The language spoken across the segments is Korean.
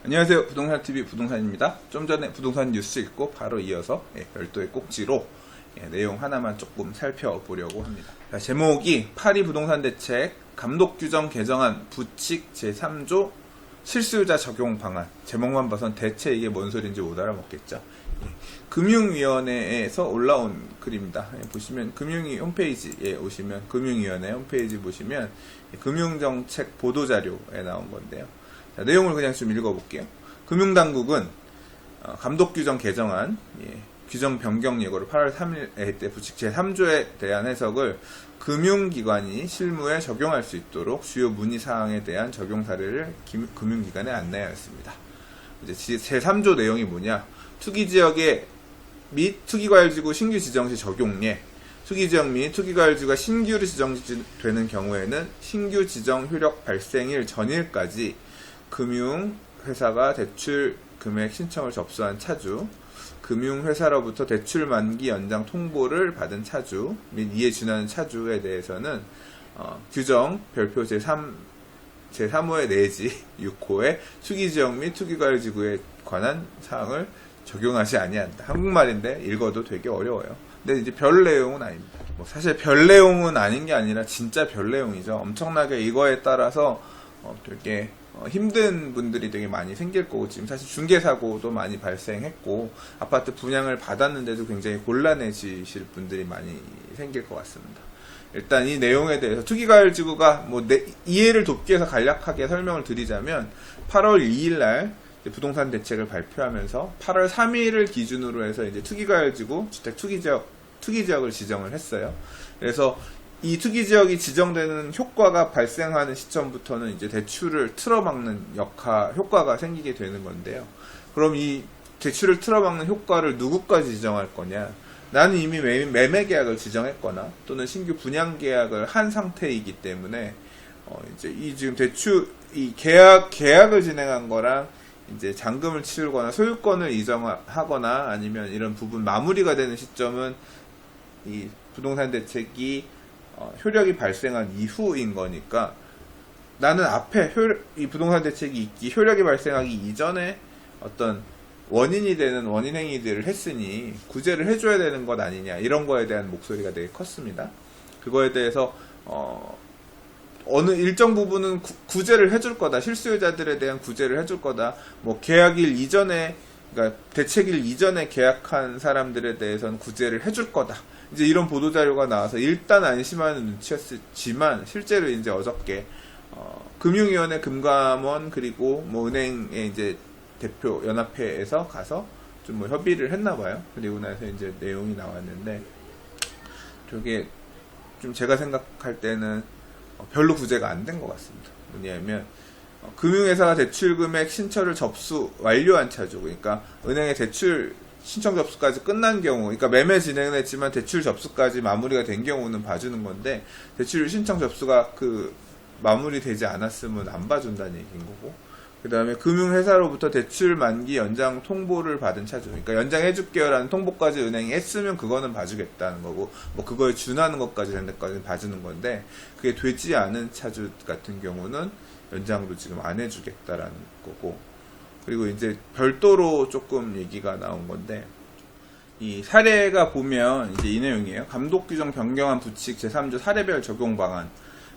안녕하세요. 부동산TV 부동산입니다. 좀 전에 부동산 뉴스 읽고 바로 이어서 별도의 꼭지로 내용 하나만 조금 살펴보려고 합니다. 자, 제목이 파리 부동산 대책 감독규정 개정안 부칙 제3조 실수요자 적용 방안. 제목만 봐선 대체 이게 뭔 소리인지 못 알아먹겠죠. 금융위원회에서 올라온 글입니다. 보시면 금융위 홈페이지에 오시면 금융위원회 홈페이지 보시면 금융정책 보도자료에 나온 건데요. 자, 내용을 그냥 좀 읽어볼게요. 금융당국은 감독규정 개정안, 규정 변경 예고를 8월 3일에 때 부칙 제3조에 대한 해석을 금융기관이 실무에 적용할 수 있도록 주요 문의사항에 대한 적용 사례를 금융기관에 안내하였습니다. 이제 제3조 내용이 뭐냐? 투기지역에 및 투기과열지구 신규 지정시 적용예, 투기지역 및 투기과열지구가 신규로 지정되는 경우에는 신규 지정 효력 발생일 전일까지 금융회사가 대출 금액 신청을 접수한 차주, 금융회사로부터 대출 만기 연장 통보를 받은 차주 및 이에 준하는 차주에 대해서는 규정 별표 제3호의 내지 6호의 투기지역 및 투기과열지구에 관한 사항을 적용하지 아니한다. 한국말인데 읽어도 되게 어려워요. 근데 이제 별 내용은 아닙니다. 사실 별 내용은 아닌 게 아니라 진짜 별 내용이죠. 엄청나게 이거에 따라서 되게 힘든 분들이 되게 많이 생길 거고, 지금 사실 중개사고도 많이 발생했고, 아파트 분양을 받았는데도 굉장히 곤란해지실 분들이 많이 생길 것 같습니다. 일단 이 내용에 대해서 투기과열지구가 이해를 돕기 위해서 간략하게 설명을 드리자면 8월 2일날 부동산 대책을 발표하면서 8월 3일을 기준으로 해서 이제 투기과열지구 주택 투기지역을 지정을 했어요. 그래서 이 투기지역이 지정되는 효과가 발생하는 시점부터는 이제 대출을 틀어막는 효과가 생기게 되는 건데요. 그럼 이 대출을 틀어막는 효과를 누구까지 지정할 거냐? 나는 이미 매매 계약을 지정했거나 또는 신규 분양 계약을 한 상태이기 때문에 이제 이 지금 이 계약을 진행한 거랑 이제 잔금을 치르거나 소유권을 이전하거나 아니면 이런 부분 마무리가 되는 시점은 이 부동산 대책이 효력이 발생한 이후인 거니까, 나는 앞에 이 부동산 대책이 효력이 발생하기 이전에 어떤 원인이 되는 원인 행위들을 했으니 구제를 해줘야 되는 것 아니냐, 이런 거에 대한 목소리가 되게 컸습니다. 그거에 대해서 어느 일정 부분은 구제를 해줄 거다, 실수요자들에 대한 구제를 해줄 거다, 계약일 이전에, 그러니까 대책일 이전에 계약한 사람들에 대해서는 구제를 해줄 거다, 이제 이런 보도자료가 나와서 일단 안심하는 눈치였지만, 실제로 이제 어저께 금융위원회 금감원 그리고 은행의 이제 대표 연합회에서 가서 좀 협의를 했나봐요. 그리고 나서 이제 내용이 나왔는데, 저게 좀 제가 생각할 때는 별로 구제가 안 된 것 같습니다. 뭐냐면 금융회사가 대출금액 신청을 접수 완료한 차주, 그러니까 은행의 대출 신청 접수까지 끝난 경우, 그러니까 매매 진행은 했지만 대출 접수까지 마무리가 된 경우는 봐주는 건데, 대출 신청 접수가 마무리되지 않았으면 안 봐준다는 얘기인 거고, 그 다음에 금융회사로부터 대출 만기 연장 통보를 받은 차주, 그러니까 연장해줄게요라는 통보까지 은행이 했으면 그거는 봐주겠다는 거고, 그거에 준하는 것까지 된 데까지는 봐주는 건데, 그게 되지 않은 차주 같은 경우는 연장도 지금 안 해주겠다라는 거고, 그리고 이제 별도로 조금 얘기가 나온 건데, 이 사례가 보면 이제 이 내용이에요. 감독규정 변경안 부칙 제3조 사례별 적용 방안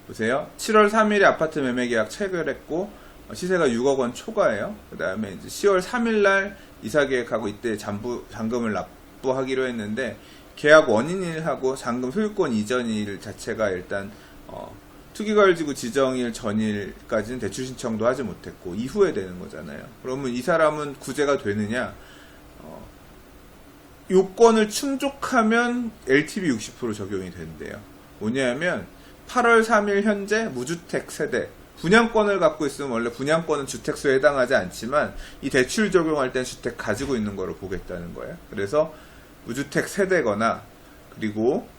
보세요. 7월 3일에 아파트 매매 계약 체결했고 시세가 6억 원 초과예요. 그 다음에 이제 10월 3일날 이사 계획하고 이때 잔금을 납부하기로 했는데, 계약 원인일하고 잔금 소유권 이전일 자체가 일단 투기과열지구 지정일 전일까지는 대출 신청도 하지 못했고 이후에 되는 거잖아요. 그러면 이 사람은 구제가 되느냐? 요건을 충족하면 LTV 60% 적용이 된대요. 뭐냐면 8월 3일 현재 무주택 세대, 분양권을 갖고 있으면 원래 분양권은 주택수에 해당하지 않지만 이 대출 적용할 땐 주택 가지고 있는 거로 보겠다는 거예요. 그래서 무주택 세대거나, 그리고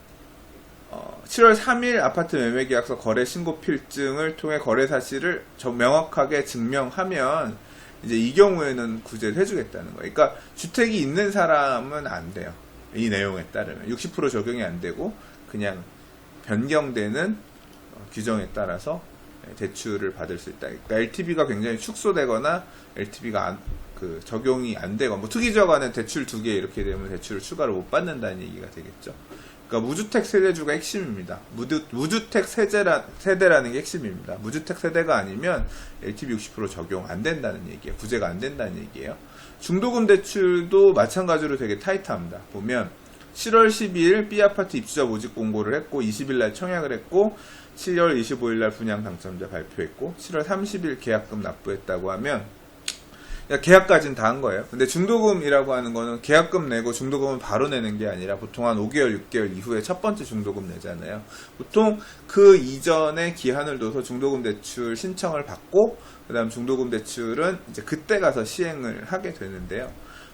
7월 3일 아파트 매매계약서 거래 신고 필증을 통해 거래 사실을 명확하게 증명하면 이제 이 경우에는 구제를 해주겠다는 거예요. 그러니까 주택이 있는 사람은 안 돼요. 이 내용에 따르면 60% 적용이 안 되고 그냥 변경되는 규정에 따라서 대출을 받을 수 있다. 그러니까 LTV가 굉장히 축소되거나 LTV가 적용이 안 되거나 뭐 투기적 안에 대출 2개 이렇게 되면 대출을 추가로 못 받는다는 얘기가 되겠죠. 그러니까 무주택 세대주가 핵심입니다. 무주택 세대라는 게 핵심입니다. 무주택 세대가 아니면 LTV 60% 적용 안 된다는 얘기예요. 구제가 안 된다는 얘기예요. 중도금 대출도 마찬가지로 되게 타이트합니다. 보면 7월 12일 B아파트 입주자 모집 공고를 했고 20일날 청약을 했고 7월 25일날 분양 당첨자 발표했고 7월 30일 계약금 납부했다고 하면 계약까지는 다 한 거예요. 근데 중도금이라고 하는 거는 계약금 내고 중도금은 바로 내는 게 아니라 보통 한 5개월, 6개월 이후에 첫 번째 중도금 내잖아요. 보통 그 이전에 기한을 둬서 중도금 대출 신청을 받고 그 다음 중도금 대출은 이제 그때 가서 시행을 하게 되는데요.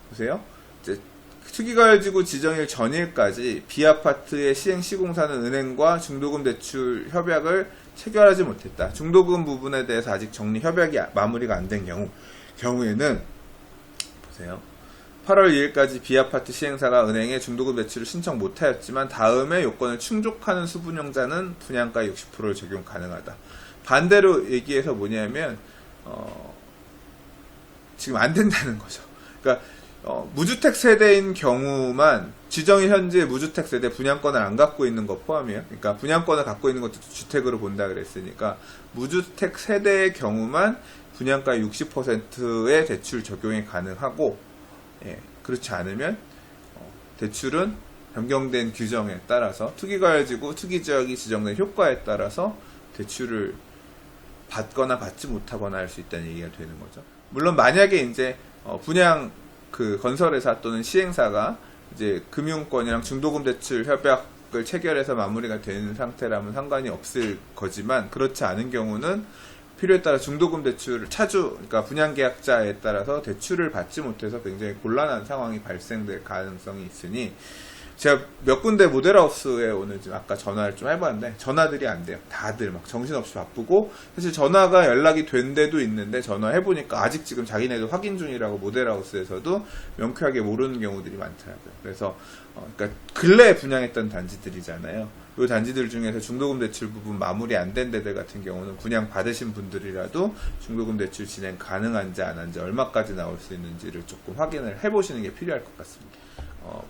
보세요. 이제 투기가열지구 지정일 전일까지 B아파트의 시행 시공사는 은행과 중도금 대출 협약을 체결하지 못했다. 중도금 부분에 대해서 아직 정리 협약이 마무리가 안 된 경우에는 보세요. 8월 2일까지 B아파트 시행사가 은행에 중도금 대출을 신청 못하였지만 다음에 요건을 충족하는 수분용자는 분양가 60%를 적용 가능하다. 반대로 얘기해서 뭐냐면 지금 안 된다는 거죠. 그러니까 무주택 세대인 경우만 지정일 현재 무주택 세대 분양권을 안 갖고 있는 것 포함이에요. 그러니까 분양권을 갖고 있는 것도 주택으로 본다 그랬으니까 무주택 세대의 경우만 분양가의 60%의 대출 적용이 가능하고 그렇지 않으면 대출은 변경된 규정에 따라서 투기가열지구 투기지역이 지정된 효과에 따라서 대출을 받거나 받지 못하거나 할 수 있다는 얘기가 되는 거죠. 물론 만약에 이제 분양 건설회사 또는 시행사가 이제 금융권이랑 중도금 대출 협약을 체결해서 마무리가 되는 상태라면 상관이 없을 거지만 그렇지 않은 경우는 필요에 따라 중도금 대출을 그러니까 분양계약자에 따라서 대출을 받지 못해서 굉장히 곤란한 상황이 발생될 가능성이 있으니 제가 몇 군데 모델하우스에 오늘 지금 아까 전화를 좀 해봤는데 전화들이 안 돼요. 다들 막 정신없이 바쁘고 사실 전화가 연락이 된 데도 있는데 전화해보니까 아직 지금 자기네도 확인 중이라고 모델하우스에서도 명쾌하게 모르는 경우들이 많더라고요. 그래서 그러니까 근래에 분양했던 단지들이잖아요. 이 단지들 중에서 중도금 대출 부분 마무리 안 된 데들 같은 경우는 분양 받으신 분들이라도 중도금 대출 진행 가능한지 안 한지 얼마까지 나올 수 있는지를 조금 확인을 해보시는 게 필요할 것 같습니다.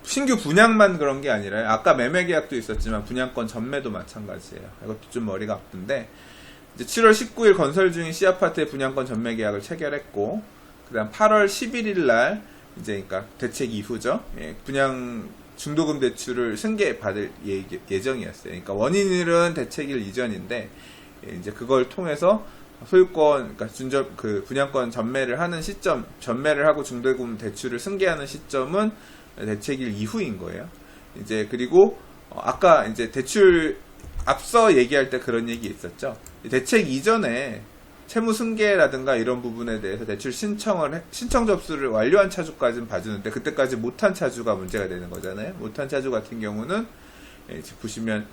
신규 분양만 그런 게 아니라 아까 매매 계약도 있었지만 분양권 전매도 마찬가지예요. 이것도 좀 머리가 아픈데 이제 7월 19일 건설 중인 C아파트의 분양권 전매 계약을 체결했고 그다음 8월 11일 날 이제 그러니까 대책 이후죠. 분양 중도금 대출을 승계 받을 예정이었어요. 그러니까 원인일은 대책일 이전인데 이제 그걸 통해서 소유권, 그러니까 분양권 전매를 하는 시점, 전매를 하고 중도금 대출을 승계하는 시점은 대책일 이후인 거예요. 이제 그리고 아까 이제 대출 앞서 얘기할 때 그런 얘기 있었죠. 대책 이전에 채무 승계라든가 이런 부분에 대해서 대출 신청 접수를 완료한 차주까지는 봐주는데 그때까지 못한 차주가 문제가 되는 거잖아요. 못한 차주 같은 경우는 이제 보시면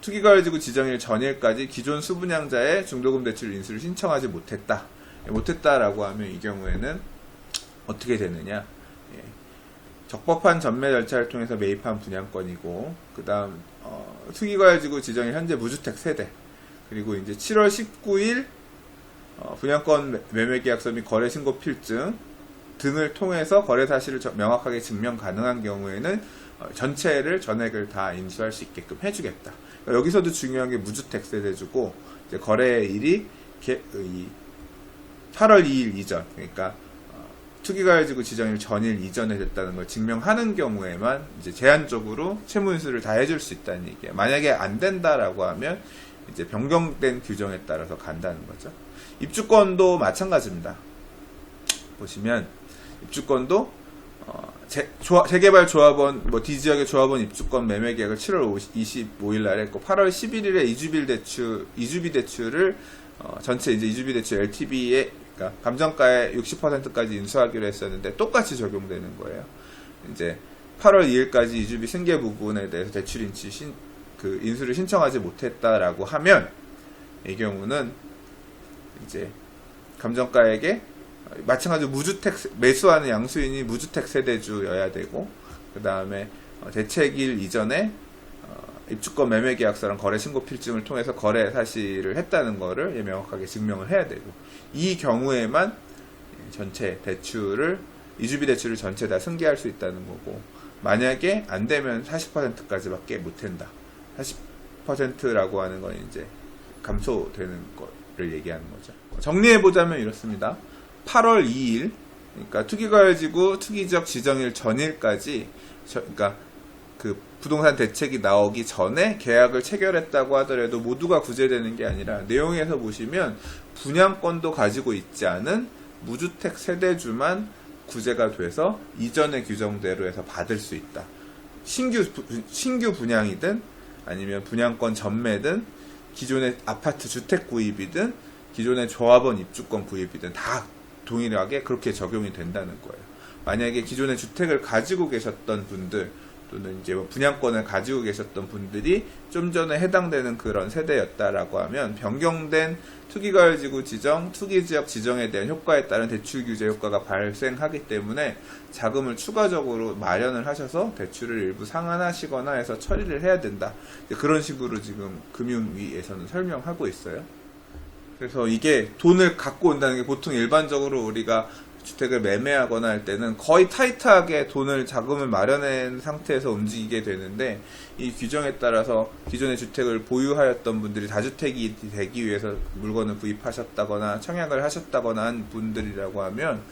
투기가열지구 지정일 전일까지 기존 수분양자의 중도금 대출 인수를 신청하지 못했다라고 하면 이 경우에는 어떻게 되느냐? 적법한 전매 절차를 통해서 매입한 분양권이고 그 다음 투기가열지구 지정일 현재 무주택 세대 그리고 이제 7월 19일 분양권 매매계약서 및 거래신고 필증 등을 통해서 거래 사실을 명확하게 증명 가능한 경우에는 전체를 전액을 다 인수할 수 있게끔 해주겠다. 그러니까 여기서도 중요한 게 무주택 세대주고 이제 거래일이 8월 2일 이전 그러니까 투기가열지구 지정일 전일 이전에 됐다는 걸 증명하는 경우에만 이제 제한적으로 채무 인수를 다 해줄 수 있다는 얘기예요. 만약에 안 된다라고 하면 이제 변경된 규정에 따라서 간다는 거죠. 입주권도 마찬가지입니다. 보시면 입주권도 재개발 조합원 D지역의 조합원 입주권 매매 계약을 7월 25일 날 했고 8월 11일에 이주비 대출을 전체 이제 이주비 대출 LTV에 그러니까 감정가의 60%까지 인수하기로 했었는데 똑같이 적용되는 거예요. 이제 8월 2일까지 이주비 승계 부분에 대해서 대출 인수를 신청하지 못했다라고 하면 이 경우는 이제 감정가에게 마찬가지로 무주택 매수하는 양수인이 무주택 세대주여야 되고 그 다음에 대책일 이전에 입주권 매매계약서랑 거래신고필증을 통해서 거래 사실을 했다는 거를 명확하게 증명을 해야 되고, 이 경우에만 전체 대출을, 이주비 대출을 전체 다 승계할 수 있다는 거고, 만약에 안 되면 40%까지밖에 못 한다. 40%라고 하는 건 이제 감소되는 거를 얘기하는 거죠. 정리해보자면 이렇습니다. 8월 2일, 그러니까 투기과열지구 투기지역 지정일 전일까지, 그러니까 그 부동산 대책이 나오기 전에 계약을 체결했다고 하더라도 모두가 구제되는 게 아니라, 내용에서 보시면 분양권도 가지고 있지 않은 무주택 세대주만 구제가 돼서 이전의 규정대로 해서 받을 수 있다. 신규 분양이든 아니면 분양권 전매든 기존의 아파트 주택 구입이든 기존의 조합원 입주권 구입이든 다 동일하게 그렇게 적용이 된다는 거예요. 만약에 기존의 주택을 가지고 계셨던 분들 또는 이제 분양권을 가지고 계셨던 분들이 좀 전에 해당되는 그런 세대였다라고 하면, 변경된 투기과열지구 지정, 투기지역 지정에 대한 효과에 따른 대출 규제 효과가 발생하기 때문에 자금을 추가적으로 마련을 하셔서 대출을 일부 상환하시거나 해서 처리를 해야 된다. 그런 식으로 지금 금융위에서는 설명하고 있어요. 그래서 이게 돈을 갖고 온다는 게, 보통 일반적으로 우리가 주택을 매매하거나 할 때는 거의 타이트하게 자금을 마련한 상태에서 움직이게 되는데, 이 규정에 따라서 기존의 주택을 보유하였던 분들이 다주택이 되기 위해서 물건을 구입하셨다거나 청약을 하셨다거나 한 분들이라고 하면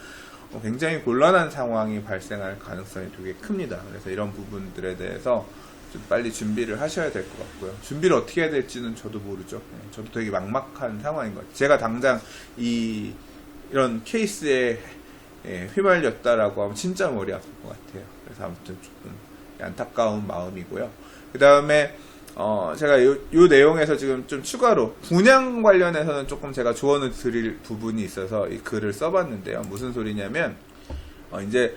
굉장히 곤란한 상황이 발생할 가능성이 되게 큽니다. 그래서 이런 부분들에 대해서 좀 빨리 준비를 하셔야 될 것 같고요. 준비를 어떻게 해야 될지는 저도 모르죠. 저도 되게 막막한 상황인 것 같아요. 제가 당장 이런 케이스에 휘말렸다라고 하면 진짜 머리 아플 것 같아요. 그래서 아무튼 조금 안타까운 마음이고요. 그 다음에 제가 요 내용에서 지금 좀 추가로 분양 관련해서는 조금 제가 조언을 드릴 부분이 있어서 이 글을 써봤는데요. 무슨 소리냐면, 이제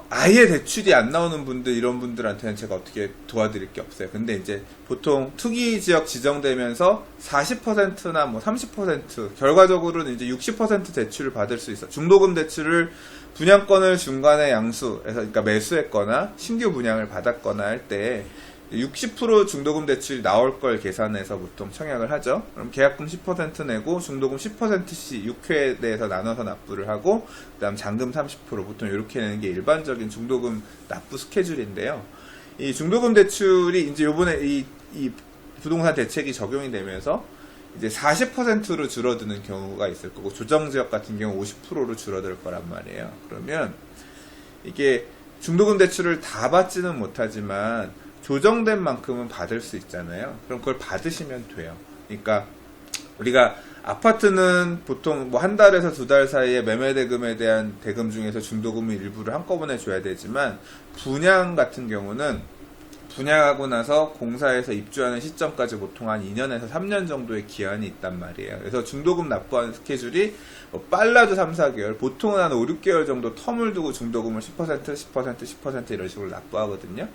아예 대출이 안 나오는 분들, 이런 분들한테는 제가 어떻게 도와드릴 게 없어요. 근데 이제 보통 투기 지역 지정되면서 40%나 뭐 30%, 결과적으로는 이제 60% 대출을 받을 수 있어. 중도금 대출을 분양권을 중간에 양수해서, 그러니까 매수했거나 신규 분양을 받았거나 할 때 60% 중도금 대출이 나올 걸 계산해서 보통 청약을 하죠. 그럼 계약금 10% 내고 중도금 10%씩 6회에 대해서 나눠서 납부를 하고, 그 다음 잔금 30% 보통 이렇게 내는 게 일반적인 중도금 납부 스케줄인데요. 이 중도금 대출이 이제 요번에 이 부동산 대책이 적용이 되면서 이제 40%로 줄어드는 경우가 있을 거고, 조정지역 같은 경우 50%로 줄어들 거란 말이에요. 그러면 이게 중도금 대출을 다 받지는 못하지만 조정된 만큼은 받을 수 있잖아요. 그럼 그걸 받으시면 돼요. 그러니까 우리가 아파트는 보통 뭐 한 달에서 두 달 사이에 매매대금에 대한 대금 중에서 중도금을 일부를 한꺼번에 줘야 되지만, 분양 같은 경우는 분양하고 나서 공사해서 입주하는 시점까지 보통 한 2년에서 3년 정도의 기한이 있단 말이에요. 그래서 중도금 납부하는 스케줄이 빨라도 3, 4개월, 보통은 한 5, 6개월 정도 텀을 두고 중도금을 10%, 10%, 10% 이런 식으로 납부하거든요.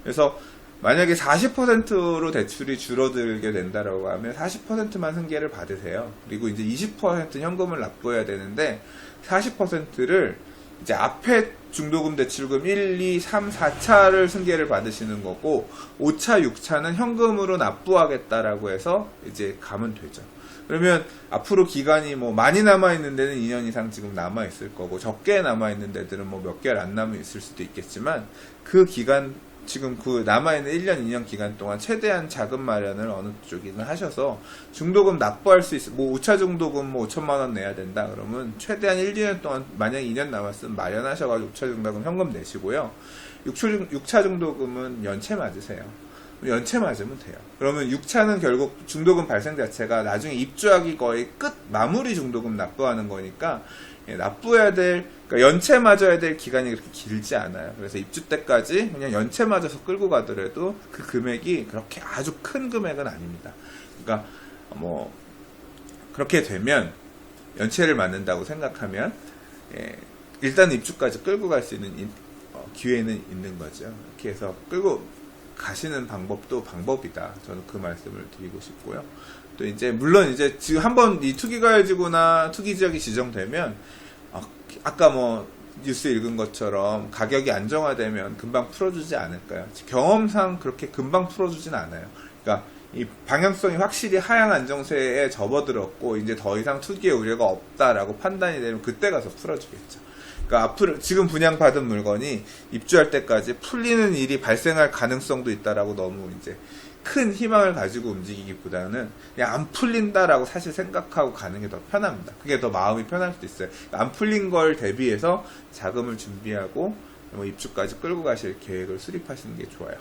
그래서 만약에 40%로 대출이 줄어들게 된다라고 하면 40%만 승계를 받으세요. 그리고 이제 20% 현금을 납부해야 되는데, 40%를 이제 앞에 중도금 대출금 1, 2, 3, 4차를 승계를 받으시는 거고, 5차, 6차는 현금으로 납부하겠다라고 해서 이제 가면 되죠. 그러면 앞으로 기간이 뭐 많이 남아있는 데는 2년 이상 지금 남아있을 거고, 적게 남아있는 데들은 뭐 몇 개월 안 남아있을 수도 있겠지만, 그 기간, 지금 그 남아있는 1년, 2년 기간 동안 최대한 자금 마련을 어느 쪽이든 하셔서 중도금 납부할 수 있어. 뭐 5차 중도금 뭐 5천만 원 내야 된다 그러면 최대한 1, 2년 동안, 만약 2년 남았으면 마련하셔가지고 5차 중도금 현금 내시고요. 6차 중도금은 연체 맞으세요. 연체 맞으면 돼요. 그러면 6차는 결국 중도금 발생 자체가 나중에 입주하기 거의 끝 마무리 중도금 납부하는 거니까, 납부해야 될, 그러니까 연체 맞아야 될 기간이 그렇게 길지 않아요. 그래서 입주 때까지 그냥 연체 맞아서 끌고 가더라도 그 금액이 그렇게 아주 큰 금액은 아닙니다. 그러니까 뭐 그렇게 되면, 연체를 맞는다고 생각하면 일단 입주까지 끌고 갈 수 있는 기회는 있는 거죠. 이렇게 해서 끌고 가시는 방법도 방법이다. 저는 그 말씀을 드리고 싶고요. 또 이제 물론 지금 한번 이 투기과열지구나 투기지역이 지정되면, 아까 뭐 뉴스 읽은 것처럼 가격이 안정화되면 금방 풀어주지 않을까요? 경험상 그렇게 금방 풀어주진 않아요. 그러니까 이 방향성이 확실히 하향 안정세에 접어들었고 이제 더 이상 투기의 우려가 없다라고 판단이 되면 그때 가서 풀어주겠죠. 그러니까 앞으로 지금 분양받은 물건이 입주할 때까지 풀리는 일이 발생할 가능성도 있다라고 너무 이제 큰 희망을 가지고 움직이기보다는 그냥 안 풀린다라고 사실 생각하고 가는 게 더 편합니다. 그게 더 마음이 편할 수도 있어요. 안 풀린 걸 대비해서 자금을 준비하고 뭐 입주까지 끌고 가실 계획을 수립하시는 게 좋아요.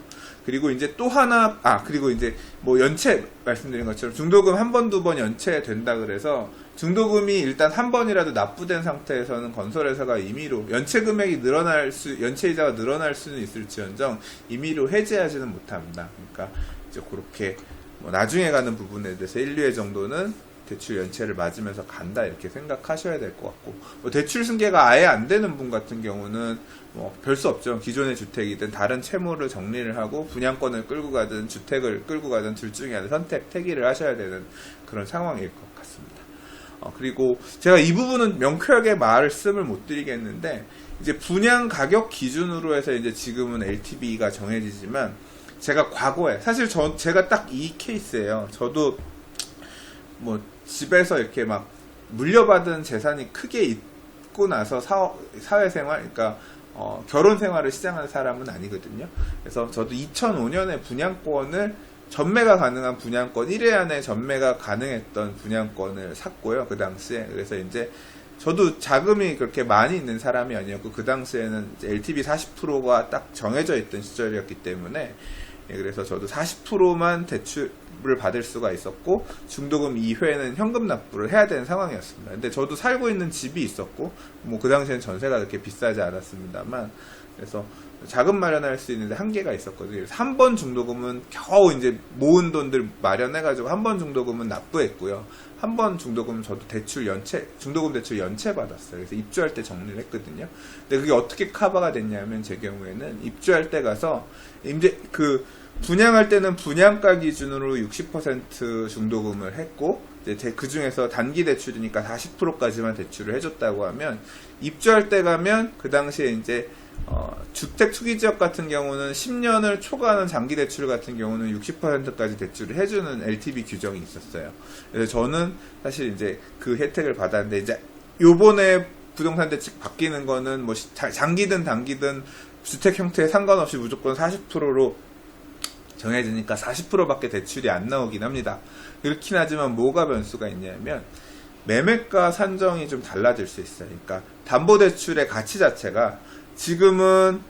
그리고 이제 또 하나, 그리고 이제 뭐 연체 말씀드린 것처럼 중도금 한 번, 두 번 연체된다 그래서 중도금이 일단 한 번이라도 납부된 상태에서는 건설회사가 임의로 연체 금액이 연체 이자가 늘어날 수는 있을지언정 임의로 해지하지는 못합니다. 그러니까 이제 그렇게 뭐 나중에 가는 부분에 대해서 1, 2회 정도는 대출 연체를 맞으면서 간다 이렇게 생각하셔야 될 것 같고, 뭐 대출 승계가 아예 안 되는 분 같은 경우는 뭐 별 수 없죠. 기존의 주택이든 다른 채무를 정리를 하고 분양권을 끌고 가든 주택을 끌고 가든 둘 중에 하나 택일을 하셔야 되는 그런 상황일 것 같습니다. 그리고 제가 이 부분은 명쾌하게 말씀을 못 드리겠는데, 이제 분양 가격 기준으로 해서 이제 지금은 LTV가 정해지지만, 제가 과거에 사실 제가 딱 이 케이스예요. 저도 뭐 집에서 이렇게 막 물려받은 재산이 크게 있고 나서 사회생활, 그러니까 결혼 생활을 시작한 사람은 아니거든요. 그래서 저도 2005년에 분양권을 전매가 가능한 분양권 1회 안에 전매가 가능했던 분양권을 샀고요. 그 당시에. 그래서 이제 저도 자금이 그렇게 많이 있는 사람이 아니었고 그 당시에는 LTV 40%가 딱 정해져 있던 시절이었기 때문에, 그래서 저도 40%만 대출을 받을 수가 있었고 중도금 2회는 현금 납부를 해야 되는 상황이었습니다. 근데 저도 살고 있는 집이 있었고 뭐 그 당시에는 전세가 그렇게 비싸지 않았습니다만, 그래서 자금 마련할 수 있는데 한계가 있었거든요. 그래서 한 번 중도금은 겨우 이제 모은 돈들 마련해가지고 한 번 중도금은 납부했고요. 한 번 중도금 저도 중도금 대출 연체 받았어요. 그래서 입주할 때 정리를 했거든요. 근데 그게 어떻게 커버가 됐냐면, 제 경우에는 입주할 때 가서 이제 분양할 때는 분양가 기준으로 60% 중도금을 했고, 이제 그 중에서 단기 대출이니까 40%까지만 대출을 해줬다고 하면, 입주할 때 가면 그 당시에 이제 주택 투기 지역 같은 경우는 10년을 초과하는 장기 대출 같은 경우는 60%까지 대출을 해주는 LTV 규정이 있었어요. 그래서 저는 사실 이제 그 혜택을 받았는데, 이제 요번에 부동산 대책 바뀌는 거는 뭐 장기든 단기든 주택 형태에 상관없이 무조건 40%로 정해지니까 40%밖에 대출이 안 나오긴 합니다. 그렇긴 하지만 뭐가 변수가 있냐면, 매매가 산정이 좀 달라질 수 있어요. 그러니까 담보대출의 가치 자체가 지금은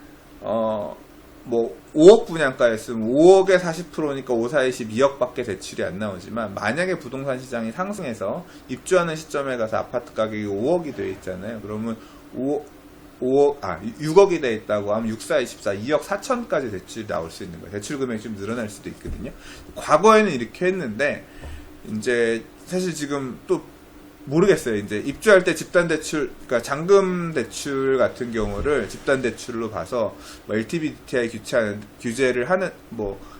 뭐 5억 분양가였으면 5억에 40%니까 5, 4, 22억밖에 대출이 안 나오지만, 만약에 부동산 시장이 상승해서 입주하는 시점에 가서 아파트 가격이 5억이 돼 있잖아요. 그러면 6억이 돼 있다고 하면 6, 4, 24, 2억 4천까지 대출이 나올 수 있는 거예요. 대출 금액이 좀 늘어날 수도 있거든요. 과거에는 이렇게 했는데, 이제 사실 지금 또 모르겠어요. 이제 입주할 때 집단대출, 그러니까 잔금 대출 같은 경우를 집단대출로 봐서 뭐 LTV DTI 규제를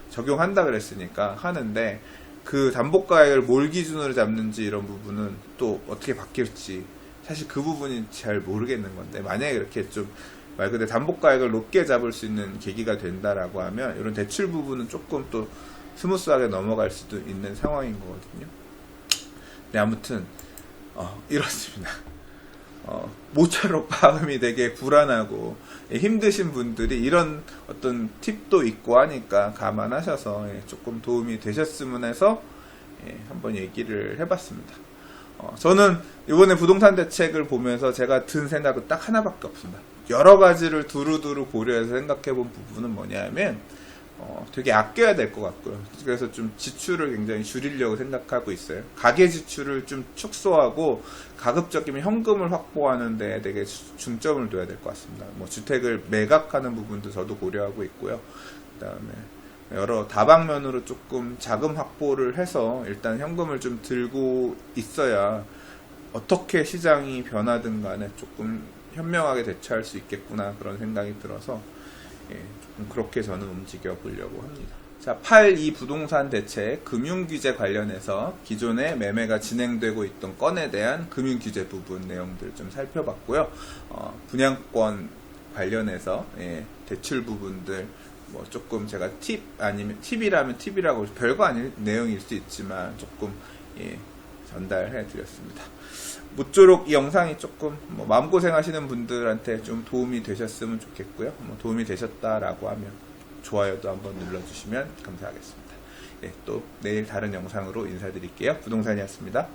적용한다 그랬으니까 하는데, 그 담보가액을 뭘 기준으로 잡는지 이런 부분은 또 어떻게 바뀔지 사실 그 부분이 잘 모르겠는 건데, 만약에 이렇게 좀 말 그대로 담보가액을 높게 잡을 수 있는 계기가 된다라고 하면 이런 대출 부분은 조금 또 스무스하게 넘어갈 수도 있는 상황인 거거든요. 네, 아무튼 이렇습니다. 모처럼 마음이 되게 불안하고 힘드신 분들이 이런 어떤 팁도 있고 하니까 감안하셔서 조금 도움이 되셨으면 해서 한번 얘기를 해봤습니다. 저는 이번에 부동산 대책을 보면서 제가 든 생각은 딱 하나밖에 없습니다. 여러 가지를 두루두루 고려해서 생각해 본 부분은 뭐냐면, 되게 아껴야 될 것 같고요. 그래서 좀 지출을 굉장히 줄이려고 생각하고 있어요. 가계 지출을 좀 축소하고 가급적이면 현금을 확보하는 데 되게 중점을 둬야 될 것 같습니다. 뭐 주택을 매각하는 부분도 저도 고려하고 있고요. 그다음에 여러 다방면으로 조금 자금 확보를 해서 일단 현금을 좀 들고 있어야 어떻게 시장이 변하든 간에 조금 현명하게 대처할 수 있겠구나, 그런 생각이 들어서 조금 그렇게 저는 움직여 보려고 합니다. 자, 8.2 부동산 대책 금융규제 관련해서 기존에 매매가 진행되고 있던 건에 대한 금융규제 부분 내용들 좀 살펴봤고요. 분양권 관련해서 대출 부분들 뭐 조금 제가 아니면 팁이라면 팁이라고 별거 아닌 내용일 수 있지만 조금 전달해 드렸습니다. 모쪼록 이 영상이 조금 마음고생 하시는 분들한테 좀 도움이 되셨으면 좋겠고요. 도움이 되셨다라고 하면 좋아요도 한번 눌러주시면 감사하겠습니다. 또 내일 다른 영상으로 인사드릴게요. 부동산이었습니다.